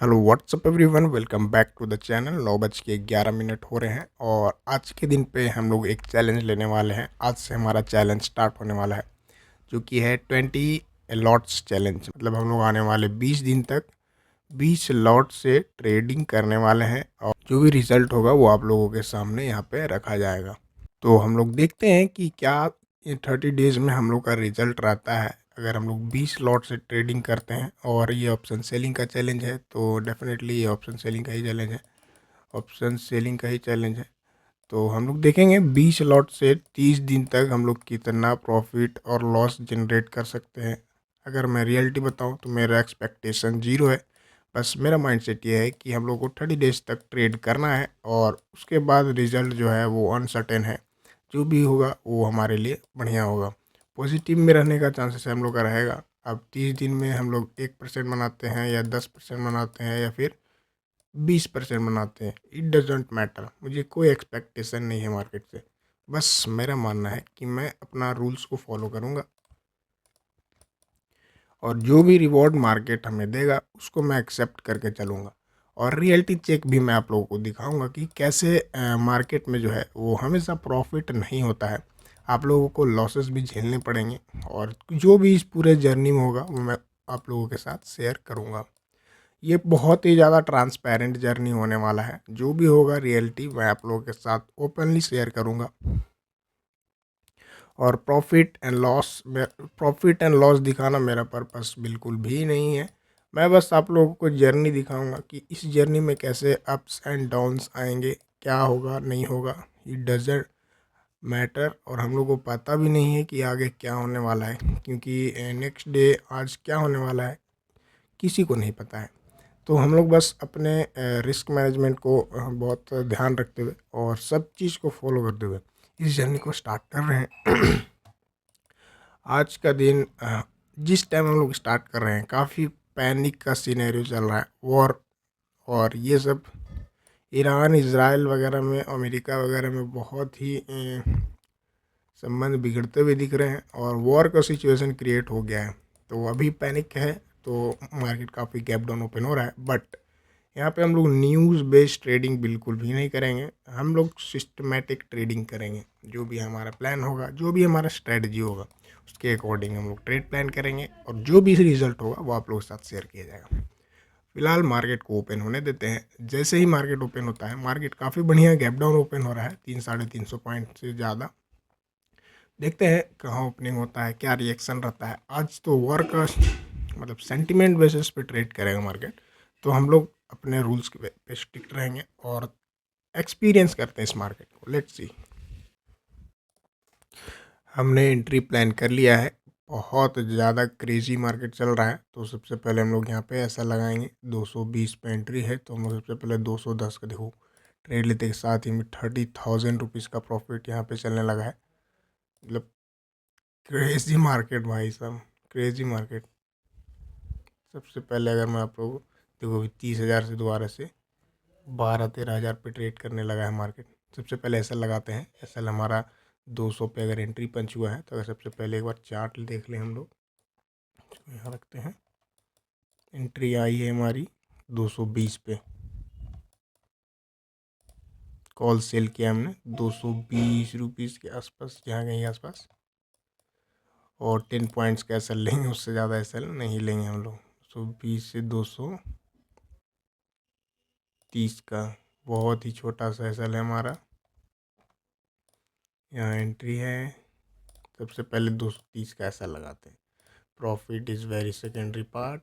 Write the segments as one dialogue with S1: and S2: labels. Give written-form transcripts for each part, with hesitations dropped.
S1: Hello what's up everyone, welcome back to the channel. 9:11 हो रहे हैं और आज के दिन पे हम लोग एक चैलेंज लेने वाले हैं। आज से हमारा चैलेंज स्टार्ट होने वाला है, जो कि है 20 लॉट्स चैलेंज। मतलब हम लोग आने वाले 20 दिन तक 20 लॉट से ट्रेडिंग करने वाले हैं और जो भी रिजल्ट होगा वो आप लोगों के सामने यहाँ पे रखा जाएगा। तो हम लोग देखते हैं कि क्या ये 30 डेज़ में हम लोग का रिजल्ट रहता है। अगर हम लोग 20 लॉट से ट्रेडिंग करते हैं और ये ऑप्शन सेलिंग का चैलेंज है, तो डेफिनेटली ये ऑप्शन सेलिंग का ही चैलेंज है। ऑप्शन सेलिंग का ही चैलेंज है। तो हम लोग देखेंगे 20 लॉट से 30 दिन तक हम लोग कितना प्रॉफिट और लॉस जनरेट कर सकते हैं। अगर मैं रियलिटी बताऊं तो मेरा एक्सपेक्टेशन ज़ीरो है। बस मेरा माइंडसेट ये है कि हम लोग को 30 डेज तक ट्रेड करना है और उसके बाद रिज़ल्ट जो है वो अनसर्टेन है। जो भी होगा वो हमारे लिए बढ़िया होगा। पॉजिटिव में रहने का चांसेस हम लोग का रहेगा। अब 30 दिन में हम लोग 1% बनाते हैं या 10% बनाते हैं या फिर 20% बनाते हैं, इट डजेंट मैटर। मुझे कोई एक्सपेक्टेशन नहीं है मार्केट से। बस मेरा मानना है कि मैं अपना रूल्स को फॉलो करूँगा और जो भी रिवॉर्ड मार्केट हमें देगा उसको मैं एक्सेप्ट करके चलूँगा। और रियलिटी चेक भी मैं आप लोगों को दिखाऊंगा कि कैसे मार्केट में जो है वो हमेशा प्रॉफिट नहीं होता है। आप लोगों को लॉसेस भी झेलने पड़ेंगे और जो भी इस पूरे जर्नी में होगा वो मैं आप लोगों के साथ शेयर करूँगा। ये बहुत ही ज़्यादा ट्रांसपेरेंट जर्नी होने वाला है। जो भी होगा रियलिटी मैं आप लोगों के साथ ओपनली शेयर करूँगा। और प्रॉफिट एंड लॉस दिखाना मेरा पर्पस बिल्कुल भी नहीं है। मैं बस आप लोगों को जर्नी दिखाऊंगा कि इस जर्नी में कैसे अप्स एंड डाउन्स आएंगे, क्या होगा नहीं होगा, इट डजेंट मैटर। और हम लोग को पता भी नहीं है कि आगे क्या होने वाला है, क्योंकि नेक्स्ट डे आज क्या होने वाला है किसी को नहीं पता है। तो हम लोग बस अपने रिस्क मैनेजमेंट को बहुत ध्यान रखते हुए और सब चीज़ को फॉलो करते हुए इस जर्नी को स्टार्ट कर रहे हैं। आज का दिन जिस टाइम हम लोग स्टार्ट कर रहे हैं काफ़ी पैनिक का सीनेरियो चल रहा है। वॉर और ये सब ईरान इज़राइल वगैरह में, अमेरिका वगैरह में बहुत ही संबंध बिगड़ते हुए दिख रहे हैं और वॉर का सिचुएशन क्रिएट हो गया है। तो अभी पैनिक है, तो मार्केट काफ़ी गैप डाउन ओपन हो रहा है। बट यहाँ पे हम लोग न्यूज़ बेस्ड ट्रेडिंग बिल्कुल भी नहीं करेंगे। हम लोग सिस्टमेटिक ट्रेडिंग करेंगे। जो भी हमारा प्लान होगा, जो भी हमारा स्ट्रेटजी होगा, उसके अकॉर्डिंग हम लोग ट्रेड प्लान करेंगे और जो भी रिजल्ट होगा वो आप लोगों के साथ शेयर किया जाएगा। फिलहाल मार्केट को ओपन होने देते हैं। जैसे ही मार्केट ओपन होता है, मार्केट काफ़ी बढ़िया गैप डाउन ओपन हो रहा है, 300-350 पॉइंट से ज़्यादा। देखते हैं कहाँ ओपनिंग होता है, क्या रिएक्शन रहता है। आज तो वर्क मतलब सेंटिमेंट बेसिस पे ट्रेड करेगा मार्केट। तो हम लोग अपने रूल्स पे स्ट्रिक्ट रहेंगे और एक्सपीरियंस करते हैं इस मार्केट को। Let's see. हमने एंट्री प्लान कर लिया है। बहुत ज़्यादा क्रेजी मार्केट चल रहा है, तो सबसे पहले हम लोग यहाँ पे ऐसा लगाएंगे। 220 पे एंट्री है, तो हम लोग सबसे पहले 210 का देखो ट्रेड लेते के साथ ही में 30,000 रुपीज़ का प्रॉफिट यहाँ पे चलने लगा है। मतलब क्रेजी मार्केट भाई साहब, क्रेजी मार्केट। सबसे पहले अगर मैं आप लोग देखो, 30,000 से दोबारा से 12-13 हज़ार पे ट्रेड करने लगा है मार्केट। सबसे पहले एस एल लगाते हैं। एस एल हमारा 200 पे अगर एंट्री पंच हुआ है, तो अगर सबसे पहले एक बार चार्ट देख लें हम लोग, इसको यहाँ रखते हैं। एंट्री आई है हमारी 220 पे, कॉल सेल किया हमने 220 रुपीज़ के आसपास, जहाँ कहीं आसपास। और 10 पॉइंट्स का एस एल लेंगे, उससे ज़्यादा एस एल नहीं लेंगे हम लोग। 220 से 230 का बहुत ही छोटा सा एस एल है हमारा। यहाँ एंट्री है। सबसे पहले 230 का ऐसा लगाते हैं। Profit is very secondary part.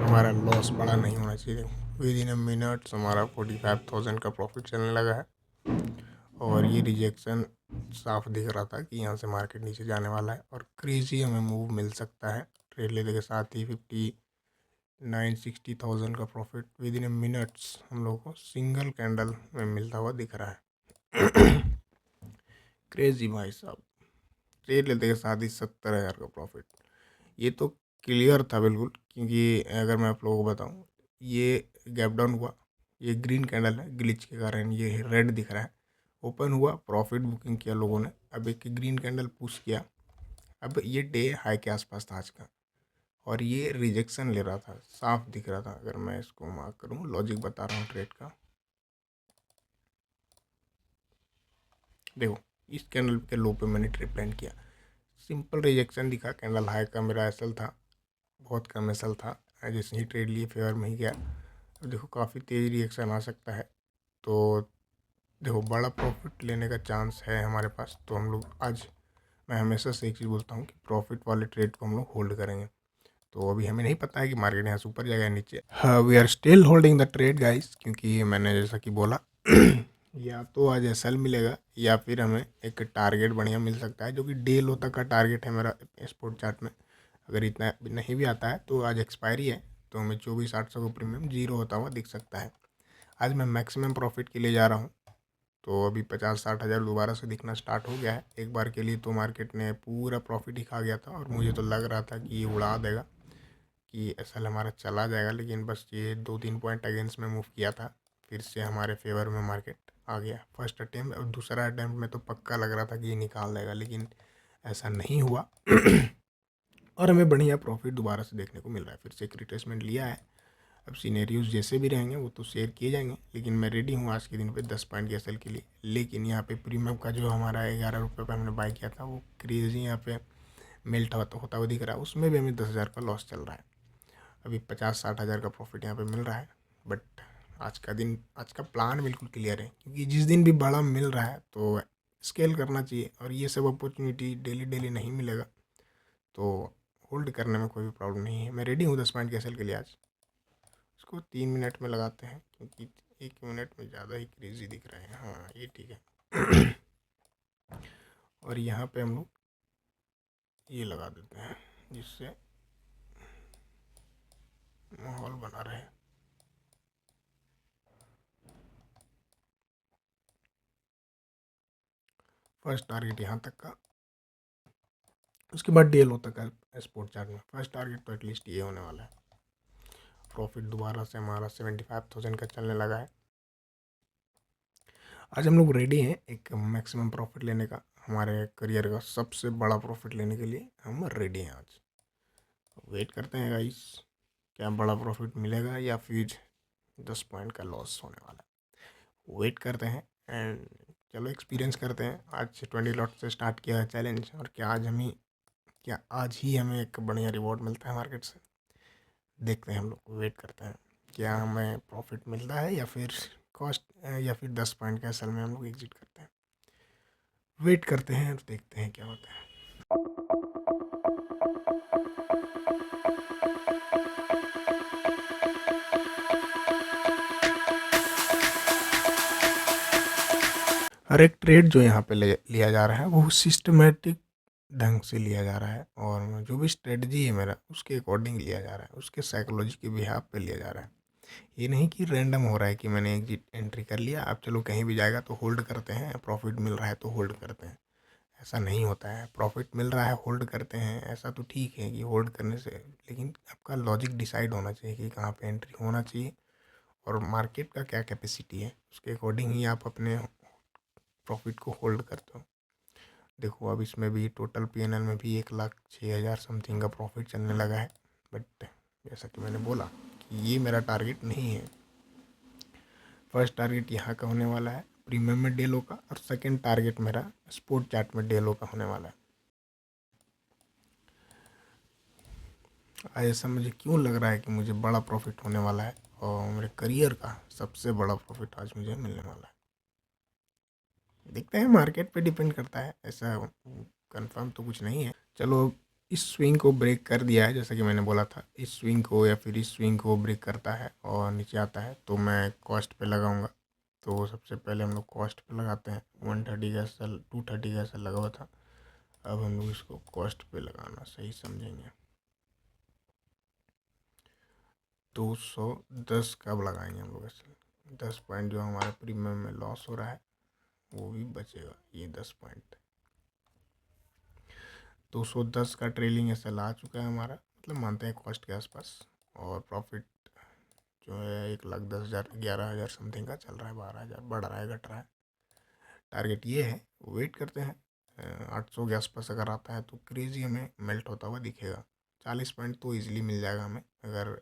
S1: हमारा लॉस बड़ा नहीं होना चाहिए। विद इन अ मिनट्स हमारा 45,000 का प्रॉफिट चलने लगा है। और ये रिजेक्शन साफ दिख रहा था कि यहाँ से मार्केट नीचे जाने वाला है और क्रेजी हमें मूव मिल सकता है। ट्रेड लेने के साथ ही 59-60,000 का profit with in a minutes हम लोग को सिंगल कैंडल में मिलता हुआ दिख रहा है। क्रेजी भाई साहब। ट्रेड लेते के साथ ही 70,000 का प्रॉफिट। ये तो क्लियर था बिल्कुल, क्योंकि अगर मैं आप लोगों को बताऊं, ये गैप डाउन हुआ, ये ग्रीन कैंडल है, ग्लिच के कारण ये रेड दिख रहा है। ओपन हुआ, प्रॉफिट बुकिंग किया लोगों ने, अब एक ग्रीन कैंडल पुश किया। अब ये डे हाई के आसपास था आज का, और ये रिजेक्शन ले रहा था, साफ दिख रहा था। अगर मैं इसको मार्क करूँ, लॉजिक बता रहा हूँ ट्रेड का, देखो इस कैंडल के लो पे मैंने ट्रेड प्लान किया, सिंपल रिजेक्शन दिखा। कैंडल हाई का मेरा एसएल था, बहुत कम एसएल था, जैसे ही ट्रेड लिए फेवर में ही गया। अब देखो काफ़ी तेज़ रिएक्शन आ सकता है, तो देखो बड़ा प्रॉफिट लेने का चांस है हमारे पास। तो हम लोग आज, मैं हमेशा से एक चीज़ बोलता हूँ कि प्रॉफिट वाले ट्रेड को हम लोग होल्ड करेंगे। तो अभी हमें नहीं पता है कि मार्केट यहाँ से ऊपर जाएगा या नीचे। हाँ, we are still holding the trade guys, क्योंकि मैंने जैसा कि बोला या तो आज एसएल मिलेगा या फिर हमें एक टारगेट बढ़िया मिल सकता है, जो कि डे लो तक का टारगेट है मेरा स्पोर्ट चार्ट में। अगर इतना नहीं भी आता है तो आज एक्सपायरी है, तो हमें 24,800 का प्रीमियम जीरो होता हुआ दिख सकता है। आज मैं मैक्सिमम प्रॉफिट के लिए जा रहा हूँ, तो अभी 50-60 हज़ार दोबारा से दिखना स्टार्ट हो गया है। एक बार के लिए तो मार्केट ने पूरा प्रॉफिट ही खा गया था और मुझे तो लग रहा था कि ये उड़ा देगा, कि एसएल हमारा चला जाएगा, लेकिन बस ये 2-3 पॉइंट अगेंस्ट में मूव किया था, फिर से हमारे फेवर में मार्केट आ गया। फर्स्ट अटैम्प्ट और दूसरा अटैम्प्ट में तो पक्का लग रहा था कि ये निकाल देगा, लेकिन ऐसा नहीं हुआ और हमें बढ़िया प्रॉफिट दोबारा से देखने को मिल रहा है। फिर से एक रिट्रेसमेंट लिया है। अब सीनेरियोज जैसे भी रहेंगे वो तो शेयर किए जाएंगे, लेकिन मैं रेडी हूँ आज के दिन पे 10 पॉइंट के एसएल के लिए। लेकिन यहाँ पे प्रीमियम का जो हमारा 11 रुपये पर हमने बाई किया था, वो क्रेजी यहाँ पे मेल्ट होता हुआ दिख रहा है, उसमें भी हमें 10,000 का लॉस चल रहा है। अभी 50-60 हज़ार का प्रॉफिट यहाँ पे मिल रहा है। बट आज का दिन, आज का प्लान बिल्कुल क्लियर है, क्योंकि जिस दिन भी बड़ा मिल रहा है तो स्केल करना चाहिए, और ये सब अपॉर्चुनिटी डेली डेली नहीं मिलेगा, तो होल्ड करने में कोई भी प्रॉब्लम नहीं है। मैं रेडी हूँ 10 पॉइंट के एसएल के लिए आज। इसको 3 मिनट में लगाते हैं, क्योंकि 1 मिनट में ज़्यादा ही क्रेजी दिख रहे हैं। हाँ ये ठीक है और यहाँ पे हम लोग ये लगा देते हैं, जिससे माहौल बना रहे। फर्स्ट टारगेट यहाँ तक का, उसके बाद डीएल होता है स्पोर्ट चार्ट में। फर्स्ट टारगेट तो एटलीस्ट ये होने वाला है। प्रॉफिट दोबारा से हमारा 75,000 का चलने लगा है। आज हम लोग रेडी हैं एक मैक्सिमम प्रॉफिट लेने का, हमारे करियर का सबसे बड़ा प्रॉफिट लेने के लिए हम रेडी हैं आज। वेट करते हैं गाइस, क्या बड़ा प्रॉफिट मिलेगा या फिर 10 पॉइंट का लॉस होने वाला है। वेट करते हैं एंड चलो एक्सपीरियंस करते हैं। आज 20 लॉट से स्टार्ट किया है चैलेंज, और क्या आज ही हमें एक बढ़िया रिवॉर्ड मिलता है मार्केट से। देखते हैं, हम लोग वेट करते हैं क्या हमें प्रॉफिट मिलता है या फिर कॉस्ट, या फिर 10 पॉइंट का असल में हम लोग एग्जिट करते हैं। वेट करते हैं और देखते हैं क्या होता है। हर एक ट्रेड जो यहाँ पे लिया जा रहा है वो सिस्टमेटिक ढंग से लिया जा रहा है, और जो भी स्ट्रेटजी है मेरा उसके अकॉर्डिंग लिया जा रहा है, उसके साइकोलॉजी के बिहाफ पे लिया जा रहा है। ये नहीं कि रैंडम हो रहा है कि मैंने एग्जिट एंट्री कर लिया, अब चलो कहीं भी जाएगा तो होल्ड करते हैं, प्रॉफिट मिल रहा है तो होल्ड करते हैं। ऐसा नहीं होता है। प्रॉफिट मिल रहा है होल्ड करते हैं, ऐसा तो ठीक है कि होल्ड करने से, लेकिन आपका लॉजिक डिसाइड होना चाहिए कि कहाँ पे एंट्री होना चाहिए और मार्केट का क्या कैपेसिटी है, उसके अकॉर्डिंग ही आप अपने प्रॉफिट को होल्ड करते हो। देखो अब इसमें भी टोटल पीएनएल में भी 1,06,000 समथिंग का प्रॉफिट चलने लगा है। बट जैसा कि मैंने बोला कि ये मेरा टारगेट नहीं है। फर्स्ट टारगेट यहाँ का होने वाला है प्रीमियम में डेलो का, और सेकंड टारगेट मेरा स्पोर्ट चार्ट में डेलो का होने वाला है। आज ऐसा मुझे क्यों लग रहा है कि मुझे बड़ा प्रॉफिट होने वाला है, और मेरे करियर का सबसे बड़ा प्रॉफिट आज मुझे मिलने वाला है। देखते हैं, मार्केट पे डिपेंड करता है, ऐसा कंफर्म तो कुछ नहीं है। चलो इस स्विंग को ब्रेक कर दिया है, जैसा कि मैंने बोला था, इस स्विंग को या फिर इस स्विंग को ब्रेक करता है और नीचे आता है तो मैं कॉस्ट पे लगाऊंगा। तो सबसे पहले हम लोग कॉस्ट पे लगाते हैं। 130 का सेल, 230 का सेल लगा हुआ था, अब हम लोग इसको कॉस्ट पे लगाना सही समझेंगे। 210 कब लगाएंगे हम लोग ऐसे, 10 पॉइंट जो हमारे प्रीमियम में लॉस हो रहा है वो भी बचेगा। ये 10 पॉइंट, 210 का ट्रेलिंग ऐसा ला चुका है हमारा, मतलब मानते हैं कॉस्ट के आसपास। और प्रॉफिट जो है 1,10,000, 11,000 समथिंग का चल रहा है, 12,000 बढ़ रहा है घट रहा है। टारगेट ये है, वेट करते हैं। 800 के आसपास अगर आता है तो क्रेजी हमें मेल्ट होता हुआ दिखेगा। 40 पॉइंट तो ईजिली मिल जाएगा हमें, अगर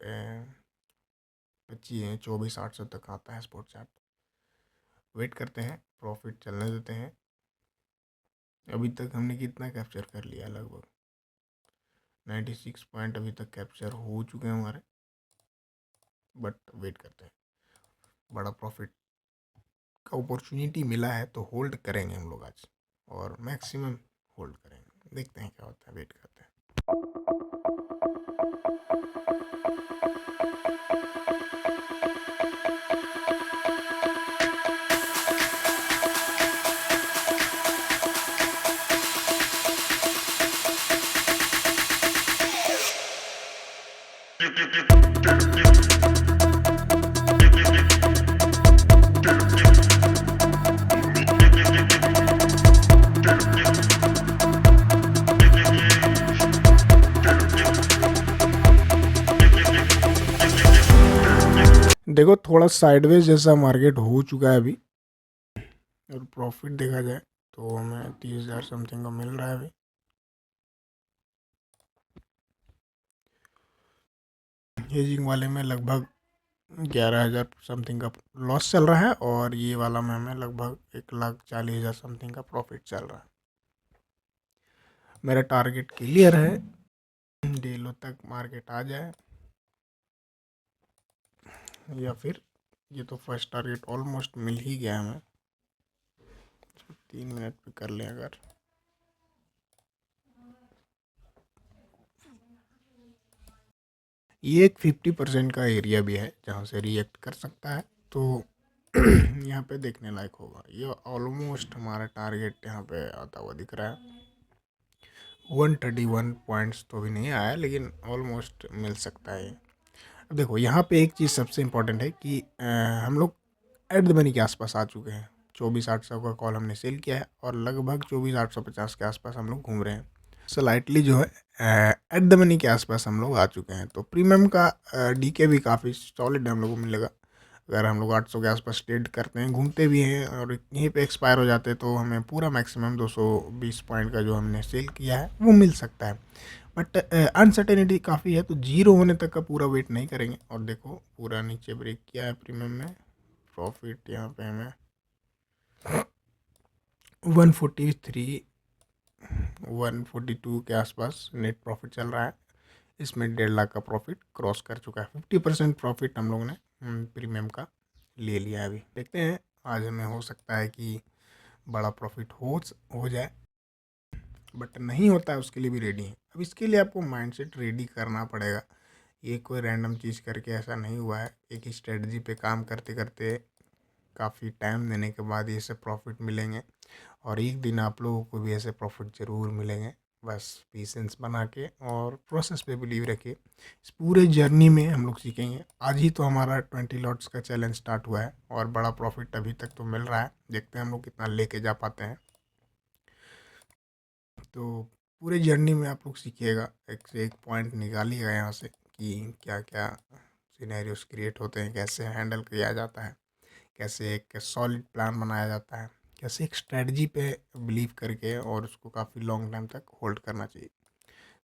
S1: 24,800 तक आता है स्पॉट चार्ट। वेट करते हैं, प्रॉफिट चलने देते हैं। अभी तक हमने कितना कैप्चर कर लिया, लगभग 96 पॉइंट अभी तक कैप्चर हो चुके हैं हमारे। बट वेट करते हैं, बड़ा प्रॉफिट का अपॉर्चुनिटी मिला है तो होल्ड करेंगे हम लोग आज, और मैक्सिमम होल्ड करेंगे। देखते हैं क्या होता है, वेट करते हैं। देखो थोड़ा साइडवेज जैसा मार्केट हो चुका है अभी, और प्रॉफिट देखा जाए तो हमें 30,000 समथिंग का मिल रहा है अभी। हेजिंग वाले में लगभग 11,000 समथिंग का लॉस चल रहा है, और ये वाला में हमें लगभग 1,40,000 समथिंग का प्रॉफिट चल रहा है। मेरा टारगेट क्लियर है, डेलो तक मार्केट आ जाए, या फिर ये तो फर्स्ट टारगेट ऑलमोस्ट मिल ही गया हमें। 3 मिनट पे कर लें अगर, ये एक 50% का एरिया भी है जहाँ से रिएक्ट कर सकता है, तो यहाँ पे देखने लायक होगा। ये ऑलमोस्ट हमारा टारगेट यहाँ पे आता हुआ दिख रहा है। 131 पॉइंट्स तो अभी नहीं आया, लेकिन ऑलमोस्ट मिल सकता है। अब देखो यहाँ पे एक चीज़ सबसे इम्पोर्टेंट है कि हम लोग एट द मनी के आसपास आ चुके हैं। 24,800 का कॉल हमने सेल किया है, और लगभग 24,850 के आसपास हम लोग घूम रहे हैं। स्लाइटली जो है एट द मनी के आसपास हम लोग आ चुके हैं। तो प्रीमियम का डीके भी काफ़ी सॉलिड हम लोग को मिलेगा। अगर हम लोग 800 के आसपास ट्रेड करते हैं, घूमते भी हैं, और यहीं पे एक्सपायर हो जाते हैं, तो हमें पूरा मैक्सिमम 220 पॉइंट का जो हमने सेल किया है वो मिल सकता है। बट अनसर्टेनिटी काफ़ी है, तो जीरो होने तक का पूरा वेट नहीं करेंगे। और देखो पूरा नीचे ब्रेक किया है प्रीमियम में, प्रॉफिट यहाँ पे हमें 143 142 के आसपास नेट प्रॉफिट चल रहा है। इसमें 1.5 लाख का प्रॉफिट क्रॉस कर चुका है। 50% प्रॉफिट हम लोग ने प्रीमियम का ले लिया है। अभी देखते हैं, आज हमें हो सकता है कि बड़ा प्रॉफिट हो जाए, बट नहीं होता है उसके लिए भी रेडी है। अब इसके लिए आपको माइंडसेट रेडी करना पड़ेगा। ये कोई रैंडम चीज़ करके ऐसा नहीं हुआ है। एक ही स्ट्रेटजी पे काम करते करते काफ़ी टाइम देने के बाद ये सब प्रॉफिट मिलेंगे, और एक दिन आप लोगों को भी ऐसे प्रॉफिट ज़रूर मिलेंगे। बस पेशेंस बना के और प्रोसेस पे बिलीव रखिए। इस पूरे जर्नी में हम लोग सीखेंगे। आज ही तो हमारा 20 लॉट्स का चैलेंज स्टार्ट हुआ है, और बड़ा प्रॉफिट अभी तक तो मिल रहा है। देखते हैं हम लोग कितना लेके जा पाते हैं। तो पूरे जर्नी में आप लोग सीखिएगा, एक से एक पॉइंट निकालिएगा यहाँ से कि क्या क्या सिनेरियोस क्रिएट होते हैं, कैसे हैंडल किया जाता है, कैसे एक सॉलिड प्लान बनाया जाता है, कैसे एक स्ट्रेटजी पे बिलीव करके और उसको काफ़ी लॉन्ग टाइम तक होल्ड करना चाहिए।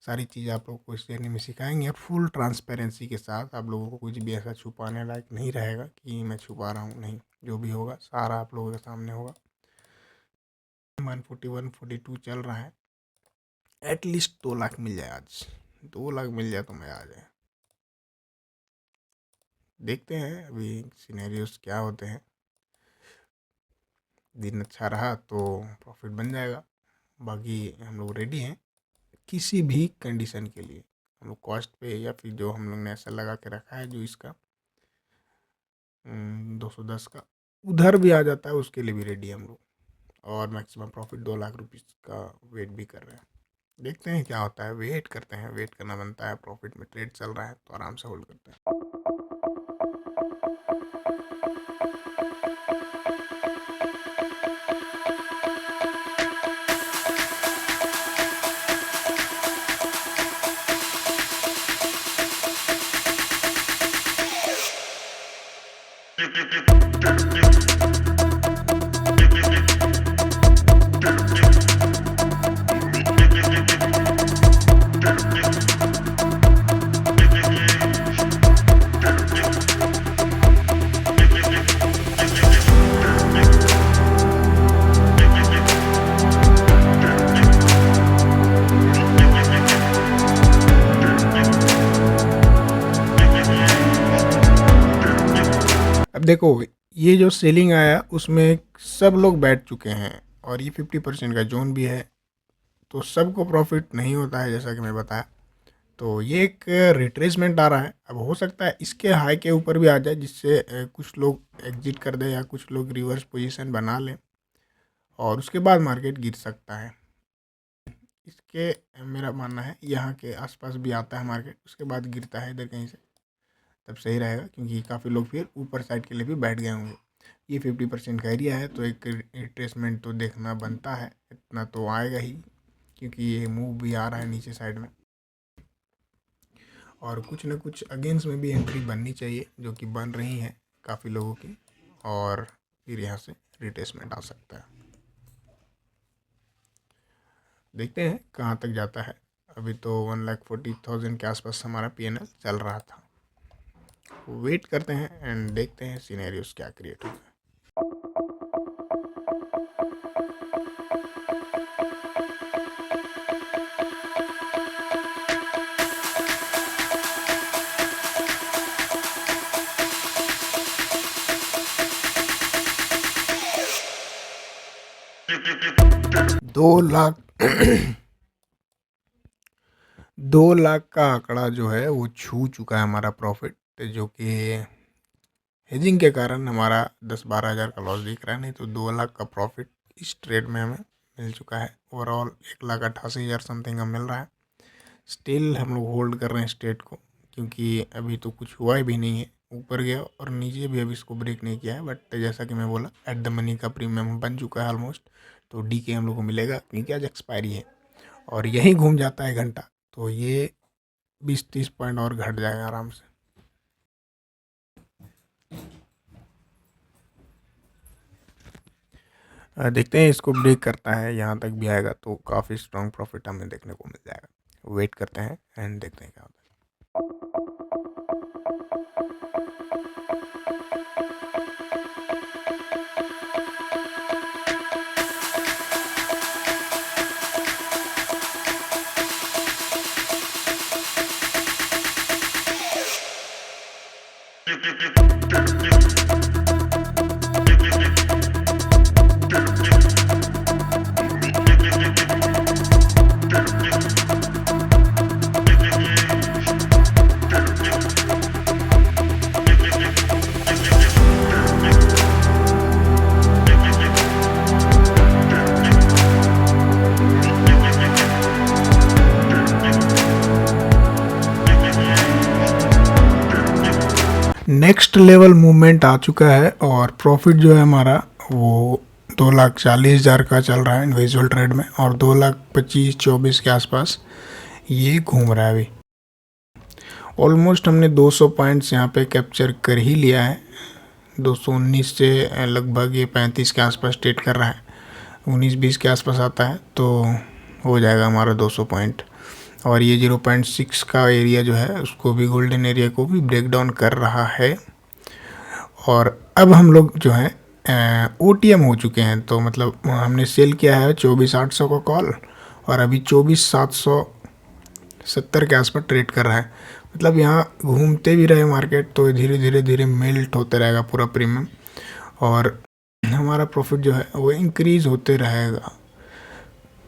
S1: सारी चीज़ आप लोगों को इस जर्नी में सिखाएंगे, और फुल ट्रांसपेरेंसी के साथ। आप लोगों को कुछ भी ऐसा छुपाने लायक नहीं रहेगा कि मैं छुपा रहा हूँ, नहीं। जो भी होगा सारा आप लोगों के सामने होगा। 141 42 चल रहा है, एटलीस्ट 2 लाख मिल जाए आज। 2 लाख मिल जाए तो मैं आ जाए। देखते हैं अभी सिनेरियोस क्या होते हैं। दिन अच्छा रहा तो प्रॉफिट बन जाएगा, बाकी हम लोग रेडी हैं किसी भी कंडीशन के लिए। हम लोग कॉस्ट पे, या फिर जो हम लोग ने ऐसा लगा के रखा है जो इसका 210 का उधर भी आ जाता है, उसके लिए भी रेडी है हम लोग। और मैक्सिमम प्रॉफिट 2 लाख रुपीज़ का वेट भी कर रहे हैं। देखते हैं क्या होता है, वेट करते हैं। वेट करना बनता है, प्रॉफिट में ट्रेड चल रहा है तो आराम से होल्ड करते हैं। अब देखो, ये जो सेलिंग आया उसमें सब लोग बैठ चुके हैं और ये 50% का जोन भी है, तो सबको प्रॉफिट नहीं होता है जैसा कि मैं बताया। तो ये एक रिट्रेसमेंट आ रहा है। अब हो सकता है इसके हाई के ऊपर भी आ जाए, जिससे कुछ लोग एग्जिट कर दें या कुछ लोग रिवर्स पोजीशन बना लें और उसके बाद मार्केट गिर सकता है। इसके मेरा मानना है यहाँ के आसपास भी आता है मार्केट, उसके बाद गिरता है इधर कहीं से, तब सही रहेगा, क्योंकि काफ़ी लोग फिर ऊपर साइड के लिए भी बैठ गए होंगे। ये 50% का एरिया है, तो एक रिट्रेसमेंट तो देखना बनता है, इतना तो आएगा ही, क्योंकि ये मूव भी आ रहा है नीचे साइड में और कुछ ना कुछ अगेंस्ट में भी एंट्री बननी चाहिए, जो कि बन रही है काफ़ी लोगों की, और फिर यहाँ से रिट्रेसमेंट आ सकता है। देखते हैं कहाँ तक जाता है। अभी तो 1,40,000 के आसपास हमारा PNL चल रहा था। वेट करते हैं एंड देखते हैं सिनेरियोस क्या क्रिएट होता है। दो लाख 2 लाख का आंकड़ा जो है वो छू चुका है हमारा प्रॉफिट, जो कि हेजिंग के कारण हमारा 10-12 हज़ार का लॉस दिख रहा है। नहीं तो 2 लाख का प्रॉफिट इस ट्रेड में हमें मिल चुका है। ओवरऑल 1,88,000 समथिंग का मिल रहा है। स्टिल हम लोग होल्ड कर रहे हैं स्टेट को, क्योंकि अभी तो कुछ हुआ भी नहीं है। ऊपर गया और नीचे भी अभी इसको ब्रेक नहीं किया है, बट जैसा कि मैं बोला, एट द मनी का प्रीमियम बन चुका है ऑलमोस्ट, तो DK हम लोग को मिलेगा, क्योंकि आज एक्सपायरी है और यहीं घूम जाता है घंटा, तो ये 20-30 पॉइंट और घट जाएगा आराम से। देखते हैं इसको ब्रेक करता है, यहाँ तक भी आएगा तो काफ़ी स्ट्रॉन्ग प्रॉफिट हमें देखने को मिल जाएगा। वेट करते हैं एंड देखते हैं क्या होता है। नेक्स्ट लेवल मूवमेंट आ चुका है और प्रॉफिट जो है हमारा वो 2,40,000 का चल रहा है इंडिविजुअल ट्रेड में, और 2,25,24 के आसपास ये घूम रहा है अभी। ऑलमोस्ट हमने 200 पॉइंट्स यहाँ पे कैप्चर कर ही लिया है। 219 से लगभग ये 35 के आसपास ट्रेड कर रहा है, 19-20 के आसपास आता है तो हो जाएगा हमारा 200 पॉइंट। और ये 0.6 का एरिया जो है उसको भी, गोल्डन एरिया को भी ब्रेक डाउन कर रहा है। और अब हम लोग जो है OTM हो चुके हैं, तो मतलब हमने सेल किया है 24,800 का कॉल और अभी 24,770 के आसपास ट्रेड कर रहा है। मतलब यहाँ घूमते भी रहे मार्केट, तो धीरे धीरे मेल्ट होते रहेगा पूरा प्रीमियम, और हमारा प्रॉफिट जो है वो इंक्रीज होते रहेगा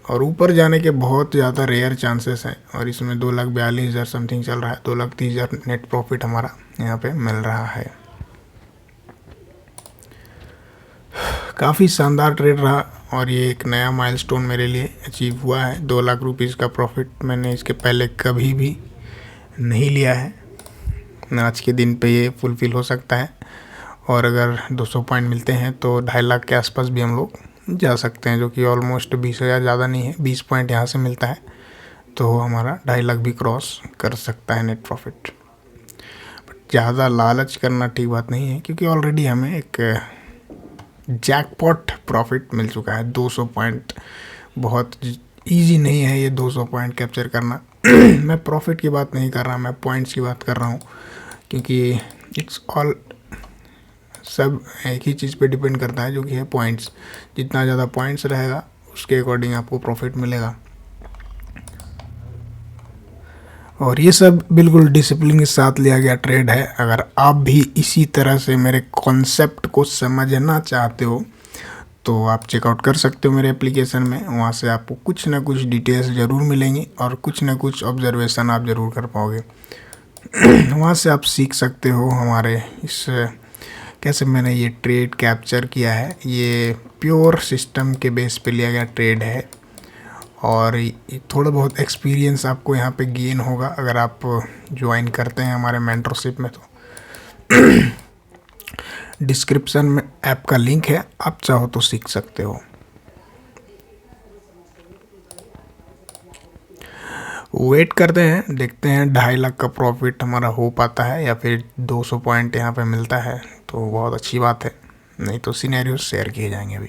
S1: और ऊपर जाने के बहुत ज़्यादा रेयर चांसेस हैं। और इसमें 2,42,000 समथिंग चल रहा है, 2,30,000 नेट प्रॉफिट हमारा यहाँ पे मिल रहा है। काफ़ी शानदार ट्रेड रहा और ये एक नया माइलस्टोन मेरे लिए अचीव हुआ है। 2 लाख रुपीज़ का प्रॉफिट मैंने इसके पहले कभी भी नहीं लिया है। आज के दिन पे ये फुलफिल हो सकता है, और अगर 200 पॉइंट मिलते हैं तो 2.5 लाख के आसपास भी हम लोग जा सकते हैं, जो कि ऑलमोस्ट 20,000 ज़्यादा नहीं है। 20 पॉइंट यहाँ से मिलता है तो हमारा 2.5 लाख भी क्रॉस कर सकता है नेट प्रॉफिट। बट ज़्यादा लालच करना ठीक बात नहीं है, क्योंकि ऑलरेडी हमें एक जैकपॉट प्रॉफिट मिल चुका है। 200 पॉइंट बहुत इजी नहीं है ये 200 पॉइंट कैप्चर करना। मैं प्रॉफिट की बात नहीं कर रहा, मैं पॉइंट्स की बात कर रहा हूँ, क्योंकि इट्स ऑल सब एक ही चीज़ पे डिपेंड करता है, जो कि है पॉइंट्स। जितना ज़्यादा पॉइंट्स रहेगा उसके अकॉर्डिंग आपको प्रॉफिट मिलेगा। और ये सब बिल्कुल डिसिप्लिन के साथ लिया गया ट्रेड है। अगर आप भी इसी तरह से मेरे कॉन्सेप्ट को समझना चाहते हो तो आप चेकआउट कर सकते हो मेरे एप्लीकेशन में। वहाँ से आपको कुछ ना कुछ डिटेल्स ज़रूर मिलेंगी और कुछ ना कुछ ऑब्जर्वेशन आप ज़रूर कर पाओगे। वहाँ से आप सीख सकते हो हमारे इस कैसे मैंने ये ट्रेड कैप्चर किया है। ये प्योर सिस्टम के बेस पे लिया गया ट्रेड है और थोड़ा बहुत एक्सपीरियंस आपको यहाँ पे गेन होगा अगर आप ज्वाइन करते हैं हमारे मेंटरशिप में। तो डिस्क्रिप्शन में ऐप का लिंक है, आप चाहो तो सीख सकते हो। वेट करते हैं, देखते हैं 2.5 लाख का प्रॉफिट हमारा हो पाता है या फिर 200 पॉइंट यहाँ पे मिलता है तो बहुत अच्छी बात है, नहीं तो सिनेरियो शेयर किए जाएंगे अभी।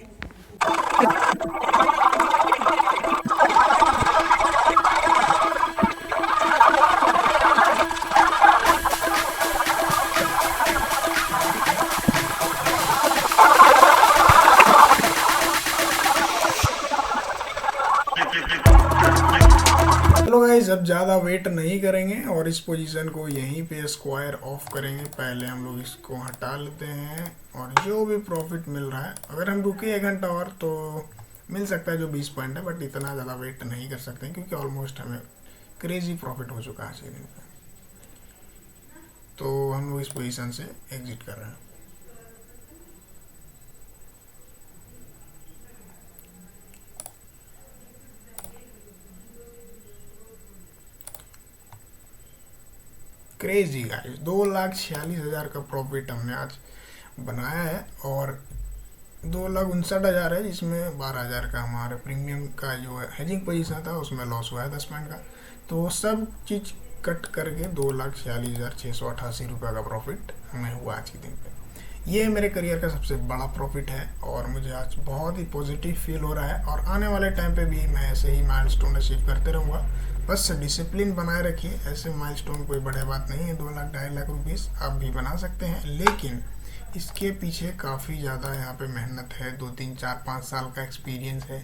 S1: चलो गाइस, अब ज़्यादा वेट नहीं करेंगे और इस पोजीशन को यहीं पे स्क्वायर ऑफ करेंगे। पहले हम लोग इसको हटा लेते हैं और जो भी प्रॉफिट मिल रहा है, अगर हम रुके 1 घंटा और तो मिल सकता है जो 20 पॉइंट है, बट इतना ज़्यादा वेट नहीं कर सकते क्योंकि ऑलमोस्ट हमें क्रेजी प्रॉफिट हो चुका है 6 दिन पे। तो हम लोग इस पोजीशन से एग्जिट कर रहे हैं। क्रेजी गाइस, 2,46,000 का प्रॉफिट हमने आज बनाया है और 2,59,000 है, जिसमें 12,000 का हमारे प्रीमियम का जो हेजिंग पोजीशन था उसमें लॉस हुआ है 10 पॉइंट का। तो सब चीज़ कट करके 2,46,688 रुपये का प्रॉफिट हमें हुआ आज के दिन पे। ये मेरे करियर का सबसे बड़ा प्रॉफिट है और मुझे आज बहुत ही पॉजिटिव फील हो रहा है और आने वाले टाइम पे भी मैं ऐसे ही माइलस्टोन अचीव करते रहूँगा। बस डिसिप्लिन बनाए रखिए, ऐसे माइलस्टोन कोई बड़े बात नहीं है। 2 लाख 2.5 लाख रुपीस आप भी बना सकते हैं, लेकिन इसके पीछे काफ़ी ज़्यादा यहाँ पे मेहनत है। 2, 3, 4, 5 साल का एक्सपीरियंस है।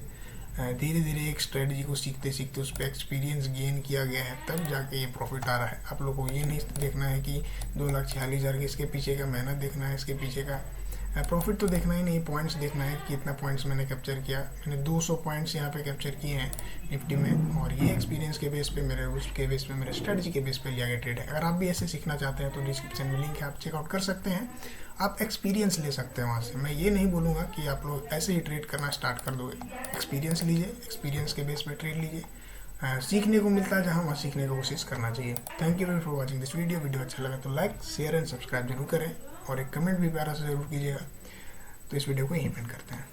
S1: धीरे धीरे एक स्ट्रेटजी को सीखते सीखते उस पर एक्सपीरियंस गेन किया गया है, तब जाके ये प्रॉफिट आ रहा है। आप लोगों को ये नहीं देखना है कि 2,46,000 के इसके पीछे का मेहनत देखना है, इसके पीछे का प्रॉफिट तो देखना ही नहीं, पॉइंट्स देखना है कि कितना पॉइंट्स मैंने कैप्चर किया। मैंने 200 पॉइंट्स यहाँ पे कैप्चर किए हैं निफ्टी में और ये एक्सपीरियंस के बेस पे मेरे उसके बेस पे मेरे स्ट्रेटजी के बेस पे लिया गया ट्रेड है। अगर आप भी ऐसे सीखना चाहते हैं तो डिस्क्रिप्शन में लिंक है, आप चेकआउट कर सकते हैं। आप एक्सपीरियंस ले सकते हैं वहाँ से। मैं ये नहीं बोलूँगा कि आप लोग ऐसे ही ट्रेड करना स्टार्ट कर दोगे। एक्सपीरियंस लीजिए, एक्सपीरियंस के बेस पे ट्रेड लीजिए। सीखने को मिलता है जहाँ, वहाँ सीखने की कोशिश करना चाहिए। Thank you for watching this video अच्छा लगा तो लाइक, शेयर एंड सब्सक्राइब जरूर करें और एक कमेंट भी प्यारा से ज़रूर कीजिएगा। तो इस वीडियो को यहीं एंड करते हैं।